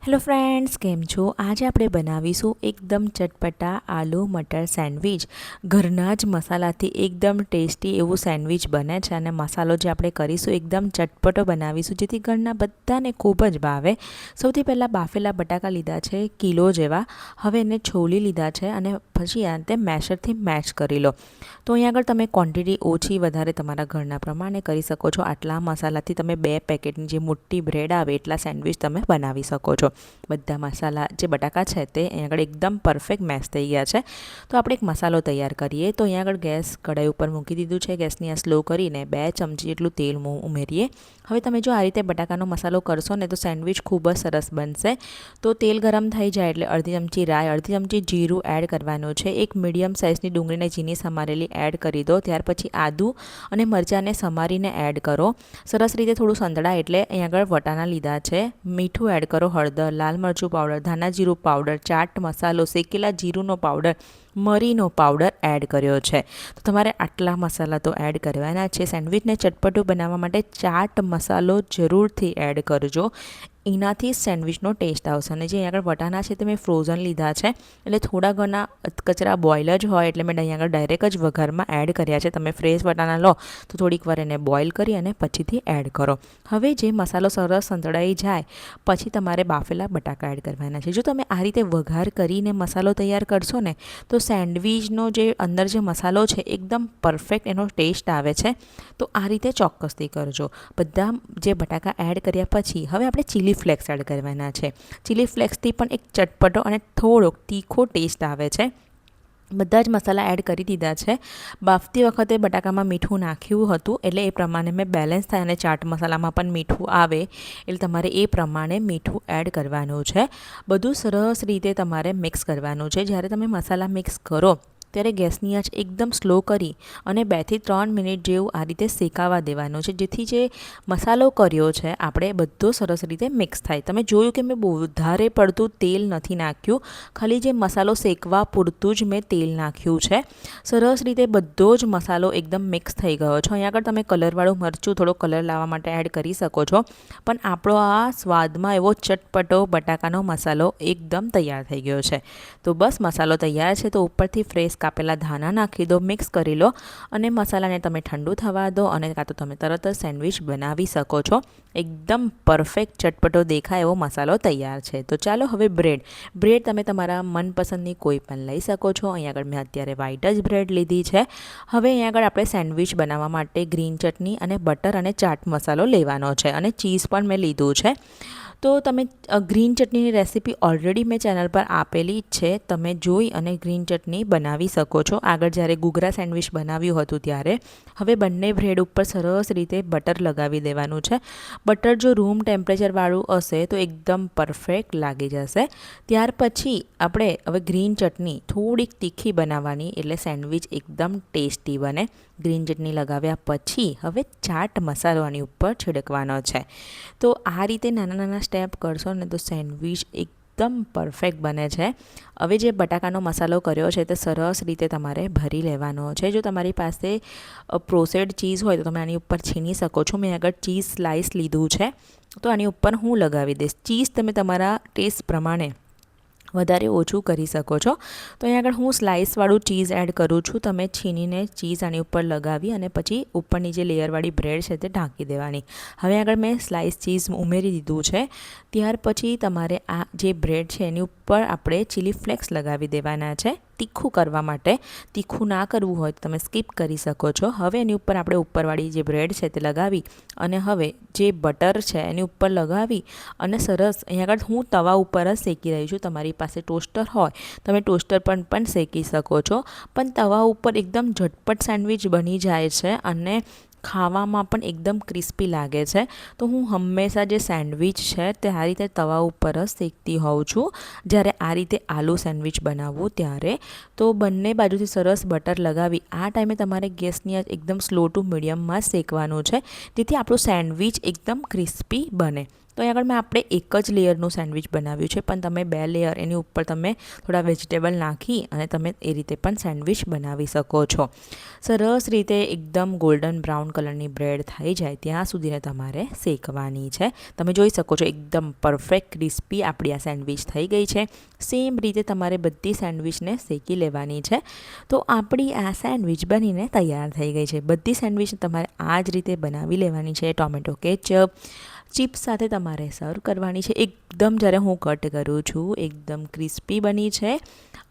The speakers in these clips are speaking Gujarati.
હેલો ફ્રેન્ડ્સ, કેમ છો? આજે આપણે બનાવીશું એકદમ ચટપટા આલુ મટર સેન્ડવિચ. ઘરના જ મસાલાથી એકદમ ટેસ્ટી એવું સેન્ડવિચ બને છે અને મસાલો જે આપણે કરીશું એકદમ ચટપટો બનાવીશું, જેથી ઘરના બધાને ખૂબ જ ભાવે. સૌથી પહેલાં બાફેલા બટાકા લીધા છે કિલો જેવા. હવે એને છોલી લીધા છે અને પછી આ રીતે મેશરથી મેશ કરી લો. તો અહીંયા આગળ તમે ક્વોન્ટિટી ઓછી વધારે તમારા ઘરના પ્રમાણે કરી શકો છો. આટલા મસાલાથી તમે 2 પેકેટની જે મોટી બ્રેડ આવે એટલા સેન્ડવિચ તમે બનાવી શકો છો. બધા મસાલા જે બટાકા છે તે અહીંયા આગળ એકદમ પરફેક્ટ મેશ થઈ ગયા છે. તો આપણે એક મસાલો તૈયાર કરીએ. તો અહીંયા આગળ ગેસ કઢાઈ ઉપર મૂકી દીધું છે. ગેસની આ સ્લો કરીને 2 ચમચી જેટલું તેલ ઉમેરીએ. હવે તમે જો આ રીતે બટાકાનો મસાલો કરશો ને તો સેન્ડવિચ ખૂબ જ સરસ બનશે. તો તેલ ગરમ થઈ જાય એટલે અડધી ચમચી રાઈ, અડધી ચમચી જીરું એડ કરવાનું છે. એક મીડિયમ સાઇઝની ડુંગળીને ઝીણી સમારેલી એડ કરી દો. ત્યાર પછી આદું અને મરચાંને સમારીને એડ કરો. સરસ રીતે થોડું સંતળાય એટલે અહીંયા આગળ વટાણા લીધા છે. મીઠું એડ કરો, હળદર, લાલ મરચું પાવડર, ધાણા જીરું પાવડર, ચાટ મસાલો, શેકેલા જીરુંનો પાવડર, મરીનો પાવડર એડ કર્યો છે. તો તમારે આટલા મસાલા તો એડ કરવાના છે. સેન્ડવિચને ચટપટું બનાવવા માટે ચાટ મસાલો જરૂરથી એડ કરજો. એનાથી સેન્ડવિચનો ટેસ્ટ આવશે. અને જે અહીંયા આગળ વટાણા છે તે મેં ફ્રોઝન લીધા છે, એટલે થોડા ઘણા કચરા બોઇલ જ હોય એટલે મેં અહીંયા આગળ ડાયરેક્ટ જ વઘારમાં એડ કર્યા છે. તમે ફ્રેશ વટાણા લો તો થોડીક વાર એને બોઇલ કરી અને પછીથી એડ કરો. હવે જે મસાલો સરસ સંતળાઈ જાય પછી તમારે બાફેલા બટાકા એડ કરવાના છે. જો તમે આ રીતે વઘાર કરીને મસાલો તૈયાર કરશો ને તો સેન્ડવિચનો જે અંદર જે મસાલો છે એકદમ પરફેક્ટ એનો ટેસ્ટ આવે છે. તો આ રીતે ચોક્કસથી કરજો. બધા જે બટાકા એડ કર્યા પછી હવે આપણે ચીલી ફ્લેક્સ એડ કરવાના છે. ચીલી ફ્લેક્સથી પણ એક ચટપટો અને થોડોક તીખો ટેસ્ટ આવે છે. બધા જ મસાલા એડ કરી દીધા છે. બાફતી વખતે બટાકામાં મીઠું નાખ્યું હતું એટલે એ પ્રમાણે મેં બેલેન્સ થાય અને ચાટ મસાલામાં પણ મીઠું આવે એટલે તમારે એ પ્રમાણે મીઠું એડ કરવાનું છે. બધું સરસ રીતે તમારે મિક્સ કરવાનું છે. જ્યારે તમે મસાલા મિક્સ કરો ત્યારે ગેસની આંચ એકદમ સ્લો કરી અને 2 થી 3 મિનિટ જેવું આ રીતે શેકાવા દેવાનું છે, જેથી જે મસાલો કર્યો છે આપણે બધો સરસ રીતે મિક્સ થાય. તમે જોયું કે મેં બહુ વધારે પડતું તેલ નથી નાખ્યું, ખાલી જે મસાલો શેકવા પૂરતું જ મેં તેલ નાખ્યું છે. સરસ રીતે બધો જ મસાલો એકદમ મિક્સ થઈ ગયો છે. અહીંયા આગળ તમે કલરવાળું મરચું થોડો કલર લાવવા માટે એડ કરી શકો છો, પણ આપણો આ સ્વાદમાં એવો ચટપટો બટાકાનો મસાલો એકદમ તૈયાર થઈ ગયો છે. તો બસ મસાલો તૈયાર છે. તો ઉપરથી ફ્રેશ કાપેલા ધાણા નાખી દો, મિક્સ કરી લો અને મસાલાને તમે ઠંડુ થવા દો અને કાં તો તમે તરત જ સેન્ડવિચ બનાવી શકો છો. એકદમ પરફેક્ટ ચટપટો દેખાય એવો મસાલો તૈયાર છે. તો ચાલો હવે બ્રેડ તમે તમારા મનપસંદની કોઈ પણ લઈ શકો છો. અહીંયા આગળ મેં અત્યારે વ્હાઈટ જ બ્રેડ લીધી છે. હવે અહીંયા આગળ આપણે સેન્ડવિચ બનાવવા માટે ગ્રીન ચટણી અને બટર અને ચાટ મસાલો લેવાનો છે અને ચીઝ પણ મેં લીધું છે. તો તમે ગ્રીન ચટણીની રેસીપી ઓલરેડી મેં ચેનલ પર આપેલી જ છે, તમે જોઈ અને ગ્રીન ચટણી બનાવી શકો છો. આગળ જ્યારે ગુગરા સેન્ડવિચ બનાવ્યું હતું ત્યારે. હવે બંને બ્રેડ ઉપર સરસ રીતે બટર લગાવી દેવાનું છે. બટર જો રૂમ ટેમ્પરેચરવાળું હશે તો એકદમ પરફેક્ટ લાગી જશે. ત્યાર પછી આપણે હવે ગ્રીન ચટણી થોડીક તીખી બનાવવાની એટલે સેન્ડવિચ એકદમ ટેસ્ટી બને. ગ્રીન ચટણી લગાવ્યા પછી હવે ચાટ મસાલો આની ઉપર છિડકવાનો છે. તો આ રીતે નાના નાના સ્ટેપ કરશો ને તો સેન્ડવિચ એકદમ પરફેક્ટ બને છે. હવે જે બટાકાનો મસાલો કર્યો છે તે સરસ રીતે તમારે ભરી લેવાનો છે. જો તમારી પાસે પ્રોસેસ્ડ ચીઝ હોય તો તમે આની ઉપર છીની શકો છો. મેં આગળ ચીઝ સ્લાઇસ લીધું છે તો આની ઉપર હું લગાવી દઈશ. ચીઝ તમે તમારા ટેસ્ટ પ્રમાણે વધારે ઓછું કરી શકો છો. તો અહીંયા આગળ હું સ્લાઇસવાળું ચીઝ એડ કરું છું. તમે છીનીને ચીઝ આની ઉપર લગાવી અને પછી ઉપરની જે લેયરવાળી બ્રેડ છે તે ઢાંકી દેવાની. હવે આગળ મેં સ્લાઇસ ચીઝ ઉમેરી દીધું છે. ત્યાર પછી તમારે આ જે બ્રેડ છે એની ઉપર આપણે ચીલી ફ્લેક્સ લગાવી દેવાના છે તીખું કરવા માટે. તીખું ના કરવું હોય તો તમે સ્કીપ કરી શકો છો. હવે એની ઉપર આપણે ઉપરવાળી જે બ્રેડ છે તે લગાવી અને હવે જે બટર છે એની ઉપર લગાવી અને સરસ અહીંયા આગળ હું તવા ઉપર જ શેકી રહી છું. તમારી પાસે ટોસ્ટર હોય તમે ટોસ્ટર પર પણ શેકી શકો છો, પણ તવા ઉપર એકદમ ઝટપટ સેન્ડવિચ બની જાય છે અને ખાવામાં પણ એકદમ ક્રિસ્પી લાગે છે. તો હું હંમેશા જે સેન્ડવિચ છે તે આ રીતે તવા ઉપર જ શેકતી હોઉં છું જ્યારે આ રીતે આલુ સેન્ડવિચ બનાવવું ત્યારે. તો બંને બાજુથી સરસ બટર લગાવી આ ટાઈમે તમારે ગેસની એકદમ સ્લો ટુ મીડિયમમાં શેકવાનું છે, જેથી આપણું સેન્ડવિચ એકદમ ક્રિસ્પી બને. તો અહીં આગળ મેં આપણે એક જ લેયરનું સેન્ડવિચ બનાવ્યું છે, પણ તમે 2 લેયર એની ઉપર તમે થોડા વેજીટેબલ નાખી અને તમે એ રીતે પણ સેન્ડવિચ બનાવી શકો છો. સરસ રીતે એકદમ ગોલ્ડન બ્રાઉન કલરની બ્રેડ થઈ જાય ત્યાં સુધીને તમારે શેકવાની છે. તમે જોઈ શકો છો એકદમ પરફેક્ટ ક્રિસ્પી આપણી આ સેન્ડવિચ થઈ ગઈ છે. સેમ રીતે તમારે બધી સેન્ડવિચને શેકી લેવાની છે. તો આપણી આ સેન્ડવિચ બનીને તૈયાર થઈ ગઈ છે. બધી સેન્ડવિચ તમારે આ જ રીતે બનાવી લેવાની છે. ટોમેટો કેચઅપ ચિપ્સ સાથે તમારે સર્વ કરવાની છે. એકદમ જ્યારે હું કટ કરું છું એકદમ ક્રિસ્પી બની છે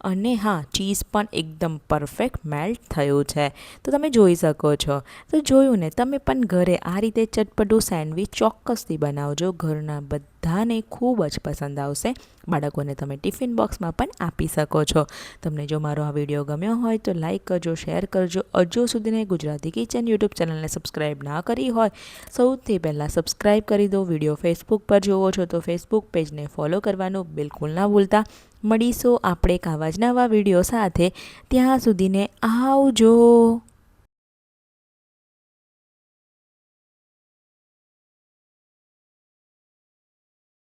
અને હા, ચીઝ પણ એકદમ પરફેક્ટ મેલ્ટ થયું છે. તો તમે જોઈ શકો છો. તો જોયું ને, તમે પણ ઘરે આ રીતે ચટપટું સેન્ડવિચ ચોક્કસથી બનાવજો. ઘરના બધાને ખૂબ જ પસંદ આવશે. બાળકોને તમે ટિફિન બોક્સમાં પણ આપી શકો છો. તમને જો મારો આ વિડીયો ગમ્યો હોય તો લાઈક કરજો, શેર કરજો. હજુ સુધીને ગુજરાતી કિચન યુટ્યુબ ચેનલને સબસ્ક્રાઈબ ના કરી હોય, સૌથી પહેલાં સબસ્ક્રાઈબ કરી દો. વિડીયો ફેસબુક પર જોવો છો તો ફેસબુક પેજને ફોલો કરવાનું બિલકુલ ના ભૂલતા. મળીશું આપણે એક આવા જ નવા વિડીયો સાથે. ત્યાં સુધીને આવજો.